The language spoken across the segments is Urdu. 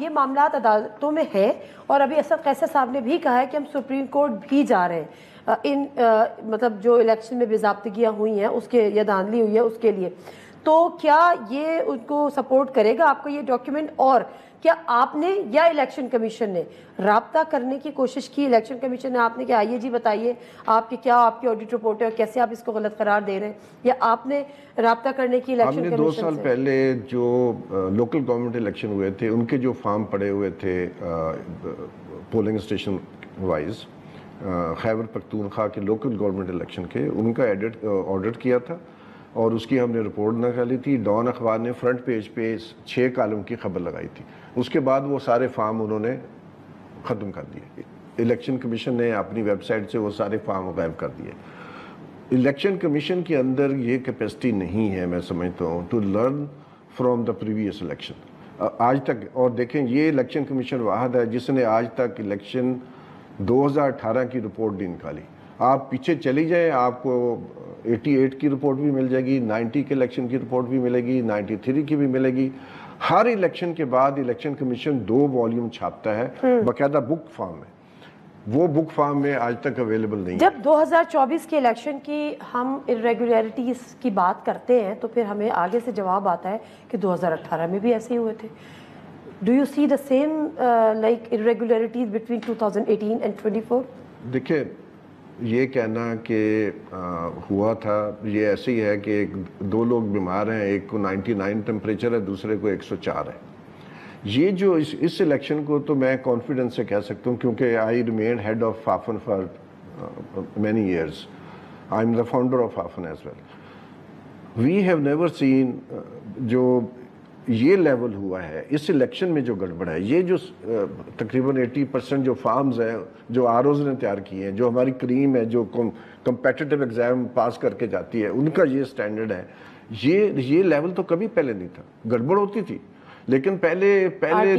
یہ معاملات عدالتوں میں ہے اور ابھی اسد قیصر صاحب نے بھی کہا ہے کہ ہم سپریم کورٹ بھی جا رہے ہیں ان مطلب جو الیکشن میں باضابطگیاں ہوئی ہیں اس کے یا دھاندلی ہوئی ہے اس کے لیے، تو کیا یہ ان کو سپورٹ کرے گا آپ کو یہ ڈاکیومنٹ؟ اور کیا آپ نے یا الیکشن کمیشن نے رابطہ کرنے کی کوشش کی؟ الیکشن کمیشن نے آپ نے کہا آئیے جی بتائیے آپ کی کیا آپ کی آڈٹ رپورٹ ہے اور کیسے آپ اس کو غلط قرار دے رہے ہیں، یا آپ نے رابطہ کرنے کی الیکشن کمیشن سے؟ ہم نے 2 سال پہلے جو لوکل گورنمنٹ الیکشن ہوئے تھے ان کے جو فارم پڑے ہوئے تھے polling station wise Khyber Pakhtunkhwa کے لوکل گورنمنٹ الیکشن کے، ان کا آڈٹ کیا تھا اور اس کی ہم نے رپورٹ نکالی تھی۔ ڈان اخبار نے فرنٹ پیج پہ 6 کالم کی خبر لگائی تھی، اس کے بعد وہ سارے فارم انہوں نے ختم کر دیے۔ الیکشن کمیشن نے اپنی ویب سائٹ سے وہ سارے فارم غائب کر دیے۔ الیکشن کمیشن کے اندر یہ کیپیسٹی نہیں ہے، میں سمجھتا ہوں، to learn from the previous election آج تک۔ اور دیکھیں یہ الیکشن کمیشن واحد ہے جس نے آج تک الیکشن 2018 کی رپورٹ نہیں نکالی۔ آپ پیچھے چلی جائیں، آپ کو 88 کی رپورٹ بھی مل جائے گی، 90 کے الیکشن کی رپورٹ بھی ملے گی، 93 کی بھی ملے گی۔ ہر الیکشن کے بعد الیکشن کمیشن 2 والیوم چھاپتا ہے باقاعدہ بک فارم میں، وہ بک فارم میں آج تک اویلیبل نہیں ہے۔ جب 2024 کے الیکشن کی ہم irregularities کی بات کرتے ہیں تو پھر ہمیں آگے سے جواب آتا ہے کہ 2018 میں بھی ایسے ہی ہوئے تھے۔ Do you see the same like irregularities between 2018 and 24؟ دیکھیں یہ کہنا کہ ہوا تھا، یہ ایسے ہی ہے کہ 2 لوگ بیمار ہیں، ایک کو 99 ٹیمپریچر ہے، دوسرے کو 104 ہے۔ یہ جو اس الیکشن کو تو میں کانفیڈنس سے کہہ سکتا ہوں کیونکہ I remain head of FAFEN for many years, I am the founder of FAFEN as well. We have never seen جو یہ لیول ہوا ہے اس الیکشن میں جو گڑبڑ ہے، یہ جو تقریباً 80% جو فارمز ہیں جو آر اوز نے تیار کیے ہیں، جو ہماری کریم ہے جو کمپیٹیٹیو ایگزام پاس کر کے جاتی ہے، ان کا یہ سٹینڈرڈ ہے، یہ لیول تو کبھی پہلے نہیں تھا۔ گڑبڑ ہوتی تھی لیکن پہلے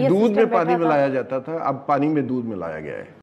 دودھ میں پانی ملایا جاتا تھا، اب پانی میں دودھ ملایا گیا ہے۔